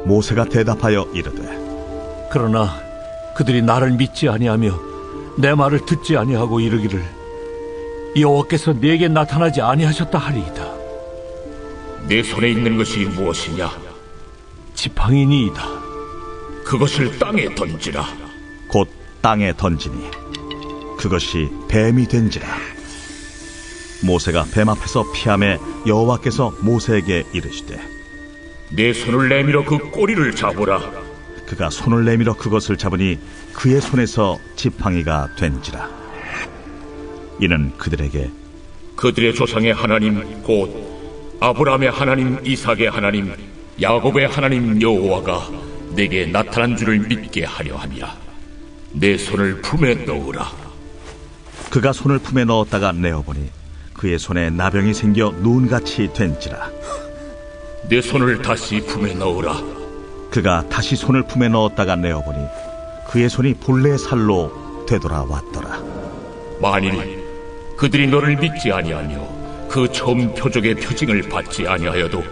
모세가 대답하여 이르되 그러나 그들이 나를 믿지 아니하며 내 말을 듣지 아니하고 이르기를 여호와께서 내게 나타나지 아니하셨다 하리이다. 내 손에 있는 것이 무엇이냐? 지팡이니이다. 그것을 땅에 던지라. 곧 땅에 던지니 그것이 뱀이 된지라. 모세가 뱀 앞에서 피하매 여호와께서 모세에게 이르시되 내 손을 내밀어 그 꼬리를 잡으라. 그가 손을 내밀어 그것을 잡으니 그의 손에서 지팡이가 된지라. 이는 그들에게 그들의 조상의 하나님 곧 아브라함의 하나님, 이삭의 하나님, 야곱의 하나님 여호와가 내게 나타난 줄을 믿게 하려 함이라. 내 손을 품에 넣으라. 그가 손을 품에 넣었다가 내어보니 그의 손에 나병이 생겨 눈같이 된지라. 내 손을 다시 품에 넣으라. 그가 다시 손을 품에 넣었다가 내어보니 그의 손이 본래 살로 되돌아왔더라. 만일 그들이 너를 믿지 아니하며 그 처음 표적의 표징을 받지 아니하여도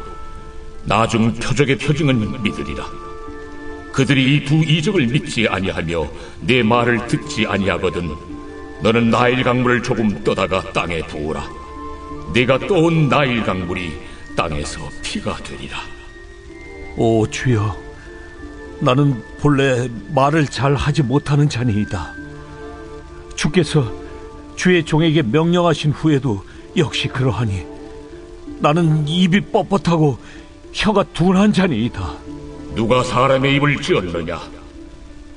나중 표적의 표징은 믿으리라. 그들이 이 두 이적을 믿지 아니하며 내 말을 듣지 아니하거든 너는 나일 강물을 조금 떠다가 땅에 부으라. 네가 떠온 나일 강물이 땅에서 피가 되리라. 오 주여, 나는 본래 말을 잘 하지 못하는 자니이다. 주께서 주의 종에게 명령하신 후에도 역시 그러하니 나는 입이 뻣뻣하고 혀가 둔한 자니이다. 누가 사람의 입을 찌었느냐?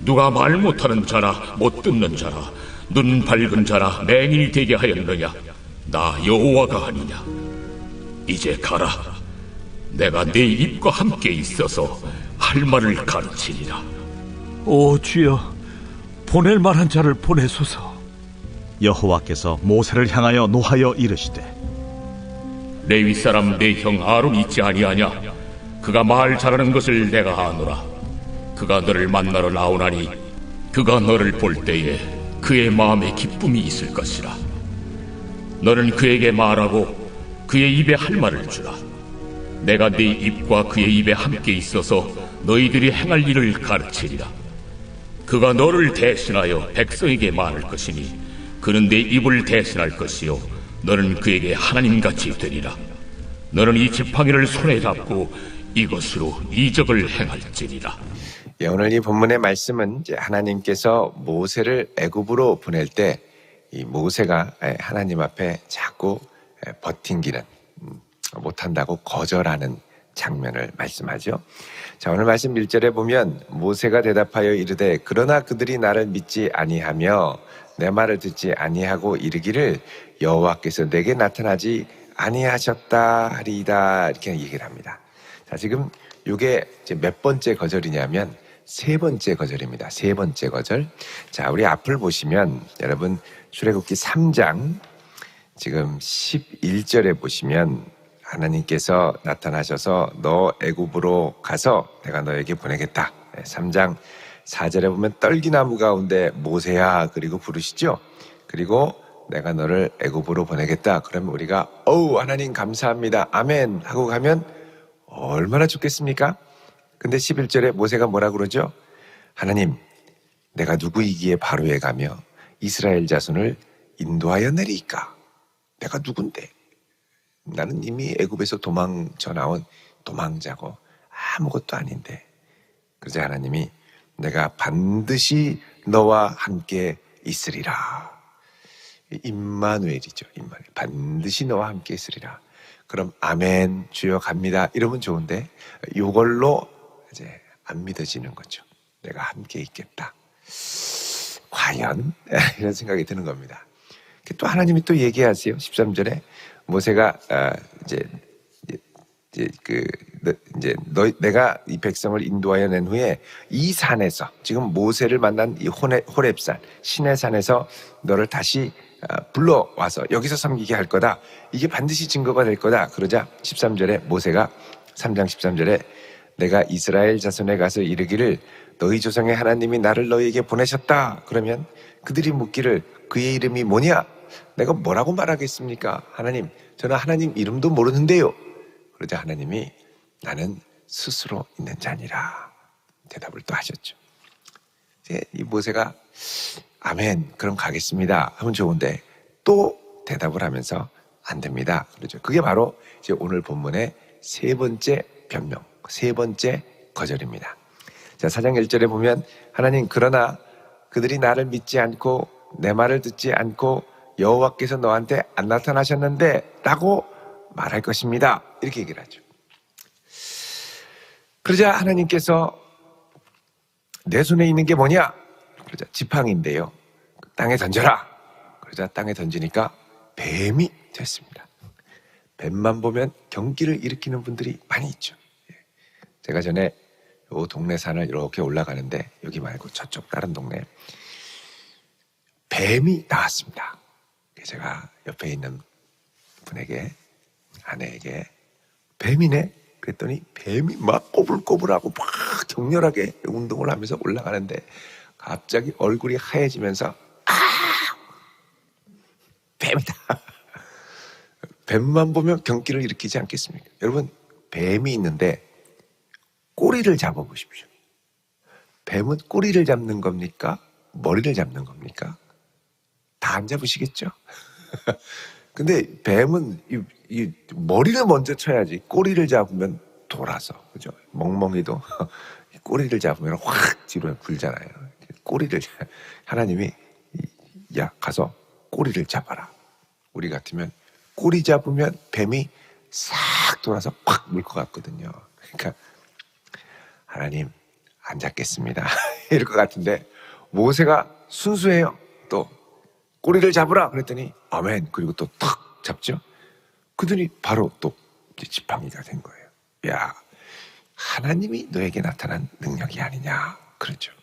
누가 말 못하는 자나 못 듣는 자나 눈 밝은 자나 맹인이 되게 하였느냐? 나 여호와가 아니냐? 이제 가라. 내가 네 입과 함께 있어서 할 말을 가르치리라. 오 주여, 보낼 만한 자를 보내소서. 여호와께서 모세를 향하여 노하여 이르시되 레위 사람 내 형 아론이 있지 아니하냐? 그가 말 잘하는 것을 내가 아노라. 그가 너를 만나러 나오나니 그가 너를 볼 때에 그의 마음에 기쁨이 있을 것이라. 너는 그에게 말하고 그의 입에 할 말을 주라. 내가 네 입과 그의 입에 함께 있어서 너희들이 행할 일을 가르치리라. 그가 너를 대신하여 백성에게 말할 것이니 그는 내 입을 대신할 것이요 너는 그에게 하나님같이 되리라. 너는 이 지팡이를 손에 잡고 이것으로 이적을 행할지니라. 예, 오늘 이 본문의 말씀은 이제 하나님께서 모세를 애굽으로 보낼 때 이 모세가 하나님 앞에 자꾸 버팅기는 못한다고 거절하는 장면을 말씀하죠. 자, 오늘 말씀 1절에 보면 모세가 대답하여 이르되 그러나 그들이 나를 믿지 아니하며 내 말을 듣지 아니하고 이르기를 여호와께서 내게 나타나지 아니하셨다 하리이다 이렇게 얘기를 합니다. 자, 지금 이게 이제 몇 번째 거절이냐면 세 번째 거절입니다. 세 번째 거절. 자, 우리 앞을 보시면 여러분 출애굽기 3장 지금 11절에 보시면 하나님께서 나타나셔서 너 애굽으로 가서 내가 너에게 보내겠다. 3장 4절에 보면 떨기나무 가운데 모세야 그리고 부르시죠. 그리고 내가 너를 애굽으로 보내겠다. 그러면 우리가 어우 하나님 감사합니다. 아멘 하고 가면 얼마나 좋겠습니까? 근데 11절에 모세가 뭐라 그러죠? 하나님, 내가 누구이기에 바로에 가며 이스라엘 자손을 인도하여 내리까? 내가 누군데? 나는 이미 애굽에서 도망쳐 나온 도망자고 아무것도 아닌데. 그러자 하나님이 내가 반드시 너와 함께 있으리라. 임마누엘이죠. 임마누엘. 반드시 너와 함께 있으리라. 그럼 아멘 주여 갑니다. 이러면 좋은데 이걸로 이제 안 믿어지는 거죠. 내가 함께 있겠다. 과연? 이런 생각이 드는 겁니다. 또 하나님이 또 얘기하세요. 13절에 모세가 내가 이 백성을 인도하여 낸 후에 이 산에서 지금 모세를 만난 이 호렙산 신의 산에서 너를 다시 불러와서 여기서 섬기게 할 거다. 이게 반드시 증거가 될 거다. 그러자 13절에 모세가 3장 13절에 내가 이스라엘 자손에 가서 이르기를 너희 조상의 하나님이 나를 너희에게 보내셨다. 그러면 그들이 묻기를 그의 이름이 뭐냐? 내가 뭐라고 말하겠습니까? 하나님, 저는 하나님 이름도 모르는데요. 그러자 하나님이 나는 스스로 있는 자니라 대답을 또 하셨죠. 이제 이 모세가 아멘 그럼 가겠습니다 하면 좋은데 또 대답을 하면서 안 됩니다 그러죠. 그게 바로 이제 오늘 본문의 세 번째 변명, 세 번째 거절입니다. 자, 4장 1절에 보면 하나님 그러나 그들이 나를 믿지 않고 내 말을 듣지 않고 여호와께서 너한테 안 나타나셨는데 라고 말할 것입니다. 이렇게 얘기를 하죠. 그러자 하나님께서 내 손에 있는 게 뭐냐? 그러자 지팡이인데요. 땅에 던져라. 그러자 땅에 던지니까 뱀이 됐습니다. 뱀만 보면 경기를 일으키는 분들이 많이 있죠. 제가 전에 요 동네 산을 이렇게 올라가는데 여기 말고 저쪽 다른 동네 뱀이 나왔습니다. 제가 옆에 있는 분에게 아내에게 뱀이네 그랬더니 뱀이 막 꼬불꼬불하고 막 격렬하게 운동을 하면서 올라가는데 갑자기 얼굴이 하얘지면서 뱀이다. 뱀만 보면 경기를 일으키지 않겠습니까? 여러분 뱀이 있는데 꼬리를 잡아보십시오. 뱀은 꼬리를 잡는 겁니까? 머리를 잡는 겁니까? 다 안 잡으시겠죠? 근데 뱀은 이 머리를 먼저 쳐야지 꼬리를 잡으면 돌아서 그죠? 멍멍이도 꼬리를 잡으면 확 뒤로 굴잖아요. 꼬리를 하나님이 야 가서 꼬리를 잡아라. 우리 같으면 꼬리 잡으면 뱀이 싹 돌아서 콱 물 것 같거든요. 그러니까 하나님 안 잡겠습니다. 이럴 것 같은데 모세가 순수해요. 또 꼬리를 잡으라 그랬더니 아멘. 그리고 또 탁 잡죠. 그들이 바로 또 지팡이가 된 거예요. 야 하나님이 너에게 나타난 능력이 아니냐 그렇죠.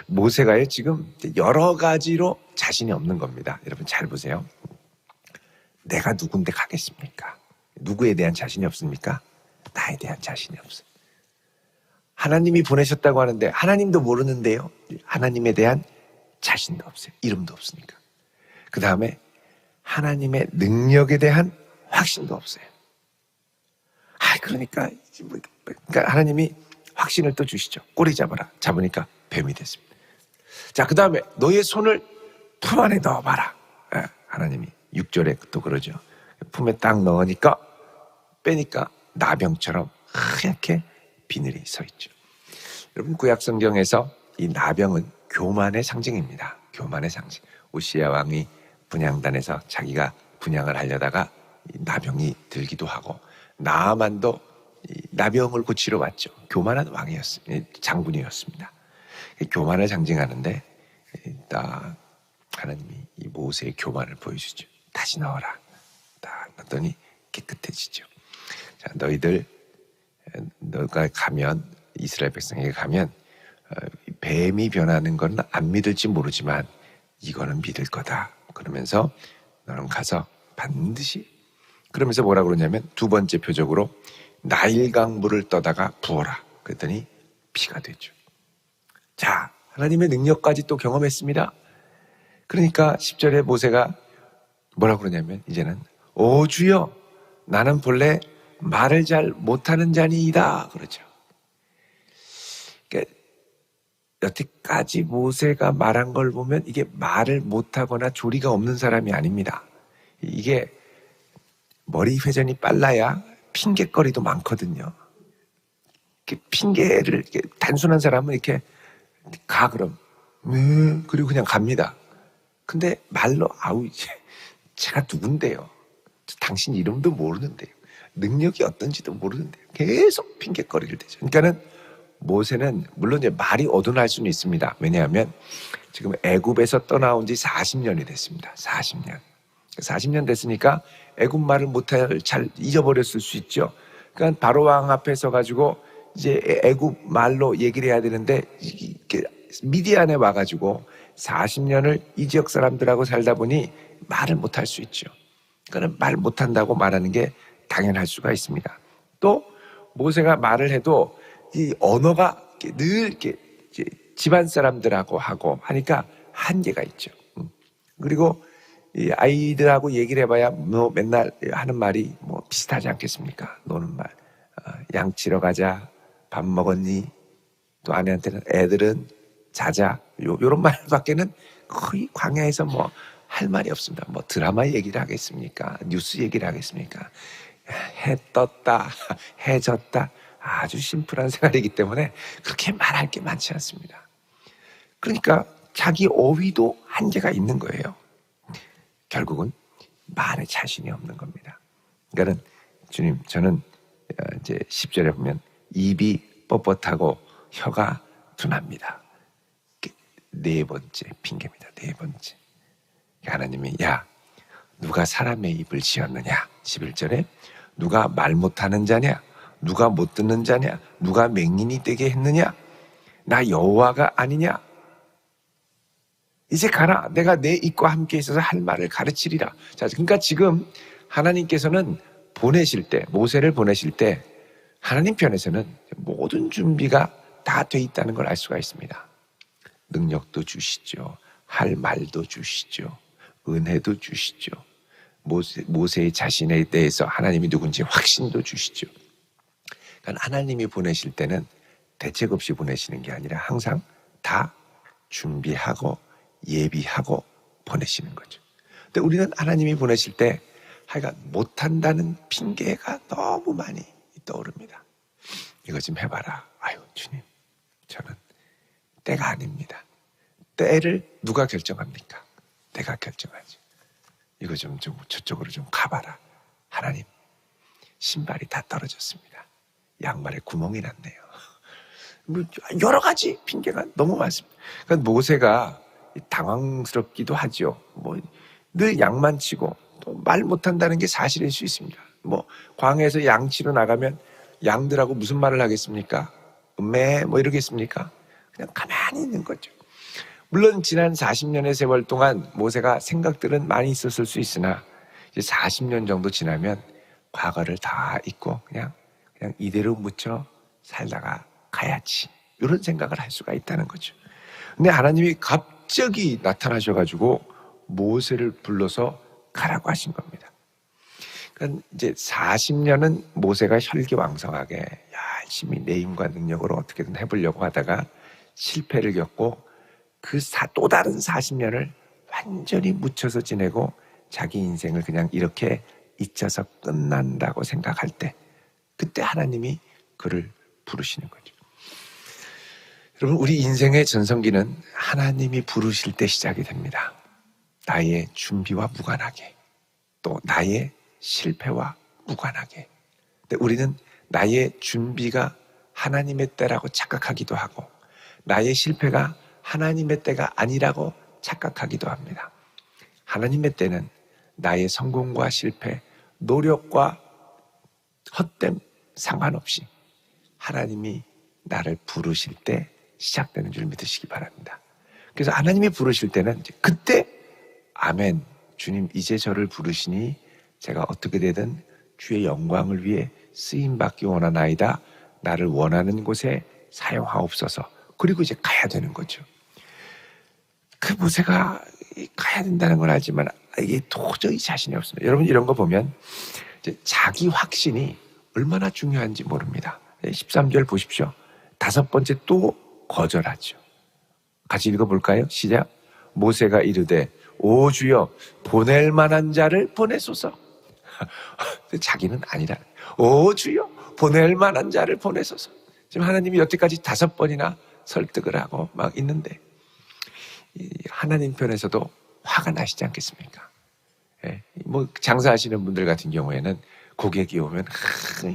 모세가요 지금 여러 가지로 자신이 없는 겁니다. 여러분 잘 보세요. 내가 누군데 가겠습니까? 누구에 대한 자신이 없습니까? 나에 대한 자신이 없어요. 하나님이 보내셨다고 하는데 하나님도 모르는데요. 하나님에 대한 자신도 없어요. 이름도 없으니까. 그 다음에 하나님의 능력에 대한 확신도 없어요. 그러니까 하나님이 확신을 또 주시죠. 꼬리 잡아라. 잡으니까 뱀이 됐습니다. 자, 그 다음에 너의 손을 품 안에 넣어봐라. 하나님이 6절에 또 그러죠. 품에 딱 넣으니까 빼니까 나병처럼 하얗게 비늘이 서 있죠. 여러분 구약 성경에서 이 나병은 교만의 상징입니다. 교만의 상징. 우시야 왕이 분향단에서 자기가 분향을 하려다가 이 나병이 들기도 하고 나아만도 이 나병을 고치러 왔죠. 교만한 왕이었습니다. 장군이었습니다. 교만을 상징하는데 딱 하나님이 이 모세의 교만을 보여주죠. 다시 넣어라. 딱 넣었더니 깨끗해지죠. 자, 너가 가면 이스라엘 백성에게 가면 뱀이 변하는 건 안 믿을지 모르지만 이거는 믿을 거다. 그러면서 너는 가서 반드시 그러면서 뭐라 그러냐면 두 번째 표적으로 나일강 물을 떠다가 부어라. 그랬더니 피가 되죠. 자, 하나님의 능력까지 또 경험했습니다. 그러니까 10절에 모세가 뭐라 그러냐면 이제는 오 주여 나는 본래 말을 잘 못하는 자니이다 그러죠. 그러니까 여태까지 모세가 말한 걸 보면 이게 말을 못하거나 조리가 없는 사람이 아닙니다. 이게 머리 회전이 빨라야 핑계거리도 많거든요. 핑계를 이렇게 단순한 사람은 이렇게 가 그럼 그리고 그냥 갑니다. 근데 말로 아우 제가 누군데요? 당신 이름도 모르는데요. 능력이 어떤지도 모르는데요. 계속 핑계거리를 대죠. 그러니까는 모세는 물론 이제 말이 어둔할 수는 있습니다. 왜냐하면 지금 애굽에서 떠나온 지 40년이 됐습니다. 40년 됐으니까 애굽 말을 못할 잘 잊어버렸을 수 있죠. 그러니까 바로 왕 앞에 서 가지고 이제 애굽 말로 얘기를 해야 되는데 미디안에 와가지고 40년을 이 지역 사람들하고 살다 보니 말을 못할 수 있죠. 그러니까 말 못한다고 말하는 게 당연할 수가 있습니다. 또 모세가 말을 해도 이 언어가 늘 이렇게 집안 사람들하고 하고 하니까 한계가 있죠. 그리고 이 아이들하고 얘기를 해봐야 뭐 맨날 하는 말이 뭐 비슷하지 않겠습니까? 노는 말. 양치러 가자, 밥 먹었니? 또 아내한테는 애들은 자자. 요런 말밖에는 거의 광야에서 뭐 할 말이 없습니다. 뭐 드라마 얘기를 하겠습니까? 뉴스 얘기를 하겠습니까? 해 떴다, 해 졌다. 아주 심플한 생활이기 때문에 그렇게 말할 게 많지 않습니다. 그러니까 자기 어휘도 한계가 있는 거예요. 결국은 말에 자신이 없는 겁니다. 그러니까 주님, 저는 이제 10절에 보면 입이 뻣뻣하고 혀가 둔합니다. 네 번째 핑계입니다. 네 번째. 하나님이 야, 누가 사람의 입을 지었느냐? 11절에 누가 말 못하는 자냐? 누가 못 듣는 자냐? 누가 맹인이 되게 했느냐? 나 여호와가 아니냐? 이제 가라. 내가 내 입과 함께 있어서 할 말을 가르치리라. 자, 그러니까 지금 하나님께서는 보내실 때, 모세를 보내실 때 하나님 편에서는 모든 준비가 다 돼 있다는 걸 알 수가 있습니다. 능력도 주시죠. 할 말도 주시죠. 은혜도 주시죠. 모세의 자신에 대해서 하나님이 누군지 확신도 주시죠. 그러니까 하나님이 보내실 때는 대책 없이 보내시는 게 아니라 항상 다 준비하고 예비하고 보내시는 거죠. 근데 우리는 하나님이 보내실 때 하여간 못한다는 핑계가 너무 많이 떠오릅니다. 이거 좀 해봐라. 아유 주님, 저는 때가 아닙니다. 때를 누가 결정합니까? 내가 결정하지. 이거 좀 저쪽으로 좀 가봐라. 하나님, 신발이 다 떨어졌습니다. 양말에 구멍이 났네요. 뭐 여러 가지 핑계가 너무 많습니다. 그러니까 모세가 당황스럽기도 하죠. 뭐 늘 양만 치고 또 말 못한다는 게 사실일 수 있습니다. 뭐 광야에서 양치러 나가면 양들하고 무슨 말을 하겠습니까? 뭐 이러겠습니까? 그냥 가만히 있는 거죠. 물론 지난 40년의 세월 동안 모세가 생각들은 많이 있었을 수 있으나 이제 40년 정도 지나면 과거를 다 잊고 그냥 이대로 묻혀 살다가 가야지, 이런 생각을 할 수가 있다는 거죠. 근데 하나님이 갑자기 나타나셔가지고 모세를 불러서 가라고 하신 겁니다. 그러니까 이제 40년은 모세가 혈기왕성하게 열심히 내 힘과 능력으로 어떻게든 해보려고 하다가 실패를 겪고 또 다른 40년을 완전히 묻혀서 지내고 자기 인생을 그냥 이렇게 잊혀서 끝난다고 생각할 때, 그때 하나님이 그를 부르시는 거죠. 여러분, 우리 인생의 전성기는 하나님이 부르실 때 시작이 됩니다. 나의 준비와 무관하게, 또 나의 실패와 무관하게. 근데 우리는 나의 준비가 하나님의 때라고 착각하기도 하고 나의 실패가 하나님의 때가 아니라고 착각하기도 합니다. 하나님의 때는 나의 성공과 실패, 노력과 헛됨 상관없이 하나님이 나를 부르실 때 시작되는 줄 믿으시기 바랍니다. 그래서 하나님이 부르실 때는 그때 아멘, 주님 이제 저를 부르시니 제가 어떻게 되든 주의 영광을 위해 쓰임받기 원하나이다. 나를 원하는 곳에 사용하옵소서. 그리고 이제 가야 되는 거죠. 그 모세가 가야 된다는 걸 알지만 이게 도저히 자신이 없습니다. 여러분, 이런 거 보면 이제 자기 확신이 얼마나 중요한지 모릅니다. 13절 보십시오. 5번째 또 거절하죠. 같이 읽어볼까요? 시작. 모세가 이르되 오 주여 보낼 만한 자를 보내소서. 자기는 아니라 오 주여 보낼 만한 자를 보내소서. 지금 하나님이 여태까지 5번이나 설득을 하고 막 있는데 하나님 편에서도 화가 나시지 않겠습니까? 예, 뭐 장사하시는 분들 같은 경우에는 고객이 오면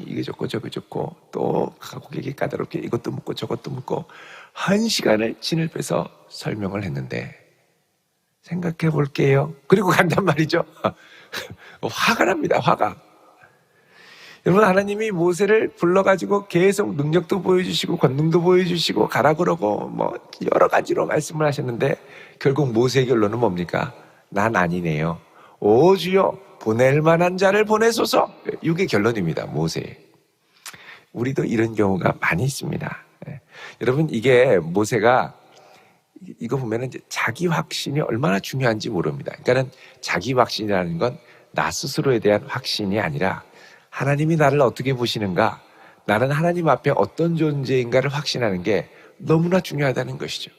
이게 좋고 저거 좋고 또 고객이 까다롭게 이것도 묻고 저것도 묻고 1시간을 진을 빼서 설명을 했는데 생각해 볼게요. 그리고 간단 말이죠. 화가 납니다. 화가. 여러분, 하나님이 모세를 불러가지고 계속 능력도 보여주시고 권능도 보여주시고 가라 그러고 뭐 여러 가지로 말씀을 하셨는데 결국 모세의 결론은 뭡니까? 난 아니네요. 오 주여 보낼 만한 자를 보내소서. 이게 결론입니다. 모세. 우리도 이런 경우가 많이 있습니다. 여러분, 이게 모세가 이거 보면은 이제 자기 확신이 얼마나 중요한지 모릅니다. 그러니까는 자기 확신이라는 건 나 스스로에 대한 확신이 아니라 하나님이 나를 어떻게 보시는가, 나는 하나님 앞에 어떤 존재인가를 확신하는 게 너무나 중요하다는 것이죠.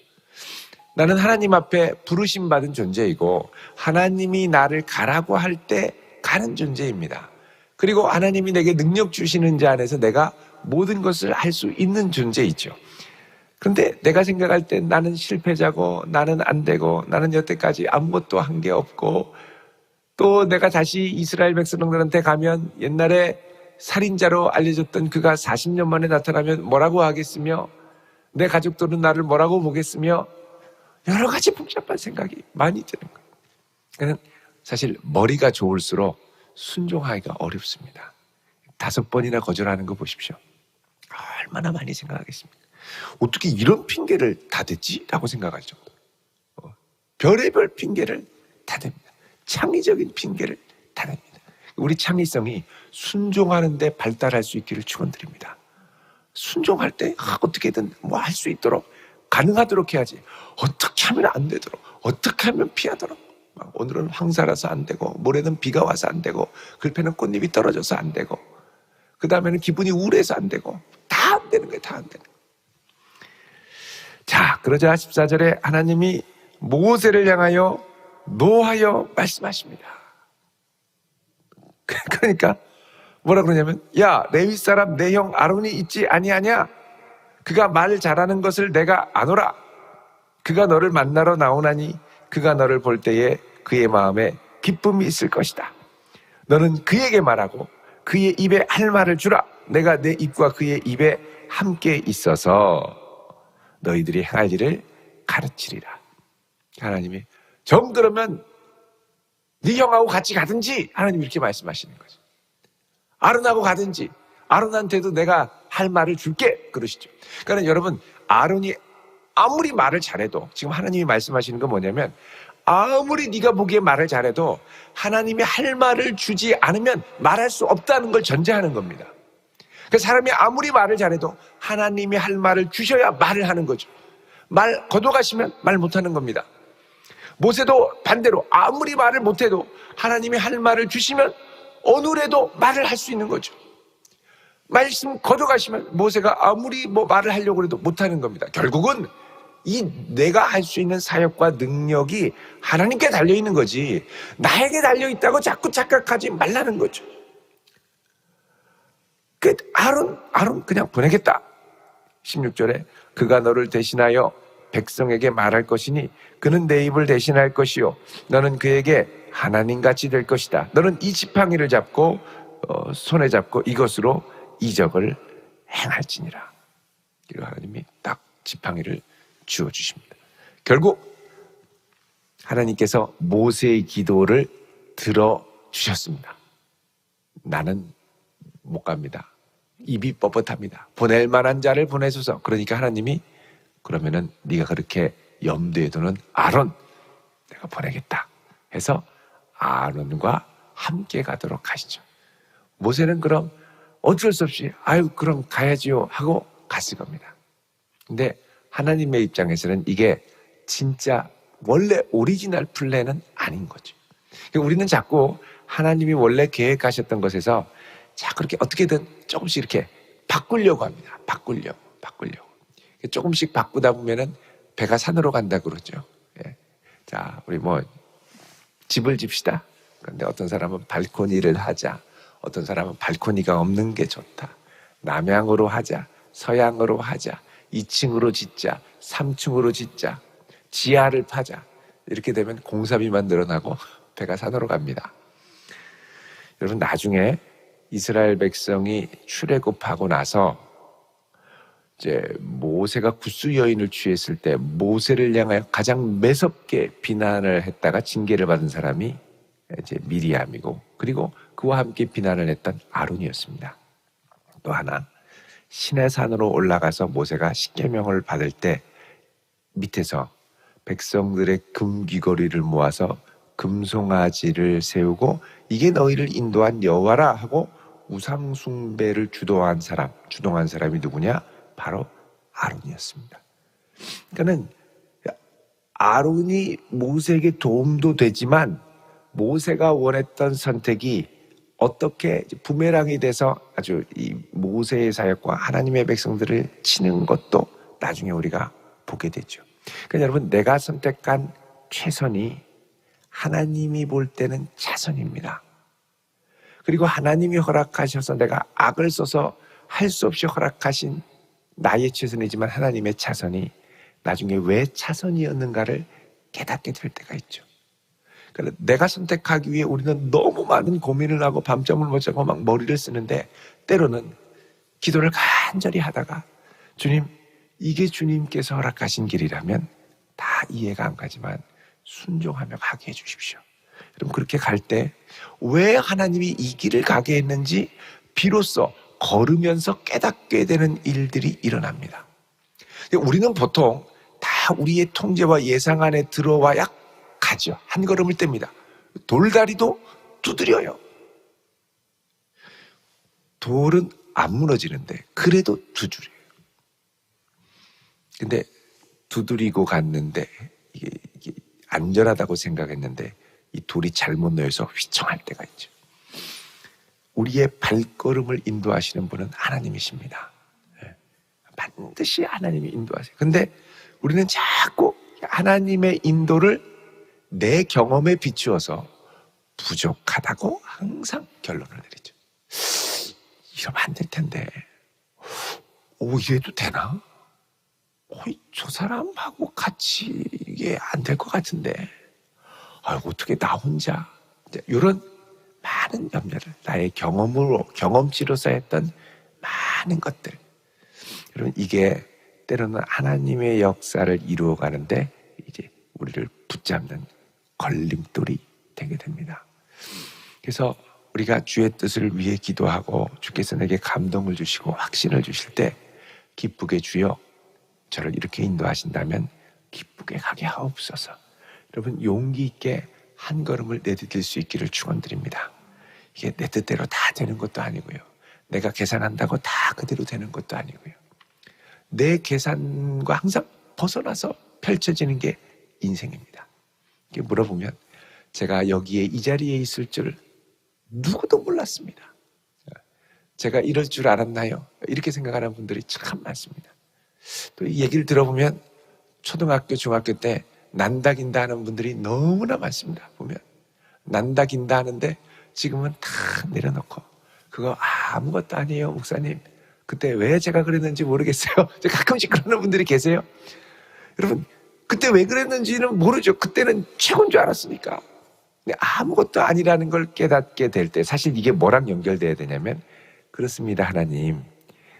나는 하나님 앞에 부르심 받은 존재이고 하나님이 나를 가라고 할 때 가는 존재입니다. 그리고 하나님이 내게 능력 주시는 자 안에서 내가 모든 것을 할 수 있는 존재이죠. 그런데 내가 생각할 때 나는 실패자고 나는 안 되고 나는 여태까지 아무것도 한 게 없고 또 내가 다시 이스라엘 백성들한테 가면 옛날에 살인자로 알려졌던 그가 40년 만에 나타나면 뭐라고 하겠으며 내 가족들은 나를 뭐라고 보겠으며 여러 가지 복잡한 생각이 많이 드는 거예요. 그러니까 사실 머리가 좋을수록 순종하기가 어렵습니다. 5번이나 거절하는 거 보십시오. 얼마나 많이 생각하겠습니까? 어떻게 이런 핑계를 다 댔지? 라고 생각할 정도. 별의별 핑계를 다 댑니다. 창의적인 핑계를 다 댑니다. 우리 창의성이 순종하는 데 발달할 수 있기를 축원드립니다. 순종할 때 어떻게든 뭐 할 수 있도록 가능하도록 해야지. 어떻게 하면 안 되도록, 어떻게 하면 피하도록. 오늘은 황사라서 안 되고, 모레는 비가 와서 안 되고, 글패는 꽃잎이 떨어져서 안 되고, 그 다음에는 기분이 우울해서 안 되고, 다 안 되는 거예요. 다 안 되는 거예요. 자, 그러자 14절에 하나님이 모세를 향하여 노하여 말씀하십니다. 그러니까 뭐라 그러냐면, 야, 레위 사람 내 형 아론이 있지 아니하냐? 그가 말 잘하는 것을 내가 아노라. 그가 너를 만나러 나오나니 그가 너를 볼 때에 그의 마음에 기쁨이 있을 것이다. 너는 그에게 말하고 그의 입에 할 말을 주라. 내가 내 입과 그의 입에 함께 있어서 너희들이 행할 일을 가르치리라. 하나님이 정그러면 네 형하고 같이 가든지, 하나님이 이렇게 말씀하시는 거죠. 아론하고 가든지, 아론한테도 내가 할 말을 줄게, 그러시죠. 그러니까 여러분, 아론이 아무리 말을 잘해도, 지금 하나님이 말씀하시는 건 뭐냐면, 아무리 네가 보기에 말을 잘해도 하나님이 할 말을 주지 않으면 말할 수 없다는 걸 전제하는 겁니다. 그러니까 사람이 아무리 말을 잘해도 하나님이 할 말을 주셔야 말을 하는 거죠. 말 거둬가시면 말 못하는 겁니다. 모세도 반대로 아무리 말을 못해도 하나님이 할 말을 주시면 어느래도 말을 할 수 있는 거죠. 말씀 거둬가시면 모세가 아무리 말을 하려고 해도 못하는 겁니다. 결국은 이 내가 할 수 있는 사역과 능력이 하나님께 달려있는 거지 나에게 달려있다고 자꾸 착각하지 말라는 거죠. 그 아론 그냥 보내겠다. 16절에 그가 너를 대신하여 백성에게 말할 것이니 그는 내 입을 대신할 것이요 너는 그에게 하나님같이 될 것이다. 너는 이 지팡이를 잡고 손에 잡고 이것으로 이적을 행할지니라. 그리고 하나님이 딱 지팡이를 주어주십니다. 결국 하나님께서 모세의 기도를 들어주셨습니다. 나는 못 갑니다. 입이 뻣뻣합니다. 보낼 만한 자를 보내소서. 그러니까 하나님이 그러면은 네가 그렇게 염두에 두는 아론 내가 보내겠다 해서 아론과 함께 가도록 하시죠. 모세는 그럼 어쩔 수 없이 아유 그럼 가야지요 하고 갔을 겁니다. 근데 하나님의 입장에서는 이게 진짜 원래 오리지널 플랜은 아닌 거죠. 우리는 자꾸 하나님이 원래 계획하셨던 것에서 자꾸 이렇게 어떻게든 조금씩 이렇게 바꾸려고 합니다. 바꾸려고. 조금씩 바꾸다 보면은 배가 산으로 간다 그러죠. 예. 자, 우리 집을 집시다. 그런데 어떤 사람은 발코니를 하자. 어떤 사람은 발코니가 없는 게 좋다. 남향으로 하자. 서양으로 하자. 2층으로 짓자. 3층으로 짓자. 지하를 파자. 이렇게 되면 공사비만 늘어나고 배가 산으로 갑니다. 여러분 나중에 이스라엘 백성이 출애굽하고 나서 이제 모세가 굿수 여인을 취했을 때 모세를 향하여 가장 매섭게 비난을 했다가 징계를 받은 사람이 이제 미리암이고 그리고 그와 함께 비난을 했던 아론이었습니다. 또 하나 시내산으로 올라가서 모세가 십계명을 받을 때 밑에서 백성들의 금귀걸이를 모아서 금송아지를 세우고 이게 너희를 인도한 여호와라 하고 우상 숭배를 주도한 사람이 누구냐? 바로 아론이었습니다. 그러니까는 아론이 모세에게 도움도 되지만 모세가 원했던 선택이 어떻게 부메랑이 돼서 아주 이 모세의 사역과 하나님의 백성들을 치는 것도 나중에 우리가 보게 되죠. 그러니까 여러분, 내가 선택한 최선이 하나님이 볼 때는 차선입니다. 그리고 하나님이 허락하셔서 내가 악을 써서 할 수 없이 허락하신 나의 최선이지만 하나님의 차선이 나중에 왜 차선이었는가를 깨닫게 될 때가 있죠. 그러니까 내가 선택하기 위해 우리는 너무 많은 고민을 하고 밤잠을 못 자고 막 머리를 쓰는데, 때로는 기도를 간절히 하다가 주님, 이게 주님께서 허락하신 길이라면 다 이해가 안 가지만 순종하며 가게 해주십시오. 여러분, 그렇게 갈 때 왜 하나님이 이 길을 가게 했는지 비로소 걸으면서 깨닫게 되는 일들이 일어납니다. 우리는 보통 다 우리의 통제와 예상 안에 들어와야 가죠. 한 걸음을 뗍니다. 돌다리도 두드려요. 돌은 안 무너지는데 그래도 두드려요. 근데 두드리고 갔는데 이게 안전하다고 생각했는데 이 돌이 잘못 놓여서 휘청할 때가 있죠. 우리의 발걸음을 인도하시는 분은 하나님이십니다. 반드시 하나님이 인도하세요. 근데 우리는 자꾸 하나님의 인도를 내 경험에 비추어서 부족하다고 항상 결론을 내리죠. 이러면 안 될 텐데. 이래도 되나? 저 사람하고 같이 이게 안 될 것 같은데. 어떻게 나 혼자. 이런 많은 염려를, 나의 경험치로서 했던 많은 것들. 여러분, 이게 때로는 하나님의 역사를 이루어가는데 이제 우리를 붙잡는 걸림돌이 되게 됩니다. 그래서 우리가 주의 뜻을 위해 기도하고 주께서 내게 감동을 주시고 확신을 주실 때 기쁘게 주여 저를 이렇게 인도하신다면 기쁘게 가게 하옵소서. 여러분, 용기 있게 한 걸음을 내디딜 수 있기를 축원드립니다. 이게 내 뜻대로 다 되는 것도 아니고요. 내가 계산한다고 다 그대로 되는 것도 아니고요. 내 계산과 항상 벗어나서 펼쳐지는 게 인생입니다. 이게 물어보면 제가 여기에 이 자리에 있을 줄 누구도 몰랐습니다. 제가 이럴 줄 알았나요? 이렇게 생각하는 분들이 참 많습니다. 또 이 얘기를 들어보면 초등학교, 중학교 때 난다 긴다 하는 분들이 너무나 많습니다. 보면 난다 긴다 하는데 지금은 다 내려놓고 그거 아무것도 아니에요, 목사님. 그때 왜 제가 그랬는지 모르겠어요. 가끔씩 그러는 분들이 계세요. 여러분, 그때 왜 그랬는지는 모르죠. 그때는 최고인 줄 알았으니까. 근데 아무것도 아니라는 걸 깨닫게 될 때 사실 이게 뭐랑 연결돼야 되냐면, 그렇습니다, 하나님.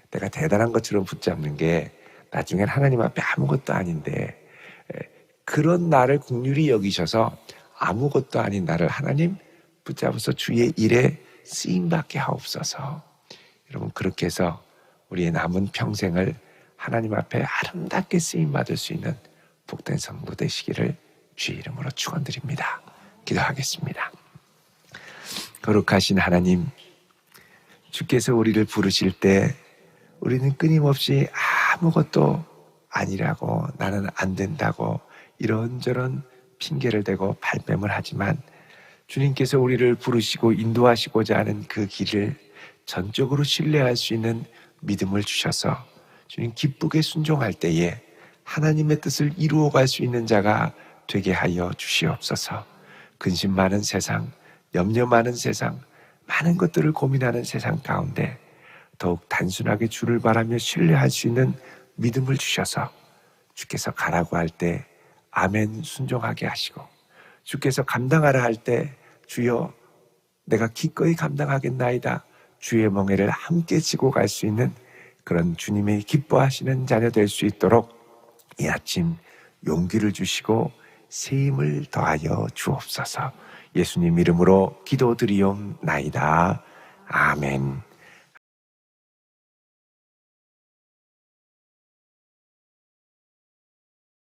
내가 대단한 것처럼 붙잡는 게 나중엔 하나님 앞에 아무것도 아닌데 그런 나를 긍휼히 여기셔서 아무것도 아닌 나를 하나님 붙잡아서 주의 일에 쓰임받게 하옵소서. 여러분, 그렇게 해서 우리의 남은 평생을 하나님 앞에 아름답게 쓰임받을 수 있는 복된 성도 되시기를 주의 이름으로 축원드립니다. 기도하겠습니다. 거룩하신 하나님, 주께서 우리를 부르실 때 우리는 끊임없이 아무것도 아니라고, 나는 안 된다고 이런저런 핑계를 대고 발뺌을 하지만 주님께서 우리를 부르시고 인도하시고자 하는 그 길을 전적으로 신뢰할 수 있는 믿음을 주셔서 주님 기쁘게 순종할 때에 하나님의 뜻을 이루어갈 수 있는 자가 되게 하여 주시옵소서. 근심 많은 세상, 염려 많은 세상, 많은 것들을 고민하는 세상 가운데 더욱 단순하게 주를 바라며 신뢰할 수 있는 믿음을 주셔서 주께서 가라고 할 때 아멘 순종하게 하시고, 주께서 감당하라 할 때 주여 내가 기꺼이 감당하겠나이다 주의 멍에를 함께 지고 갈 수 있는 그런 주님의 기뻐하시는 자녀 될 수 있도록 이 아침 용기를 주시고 새 힘을 더하여 주옵소서. 예수님 이름으로 기도드리옵나이다. 아멘.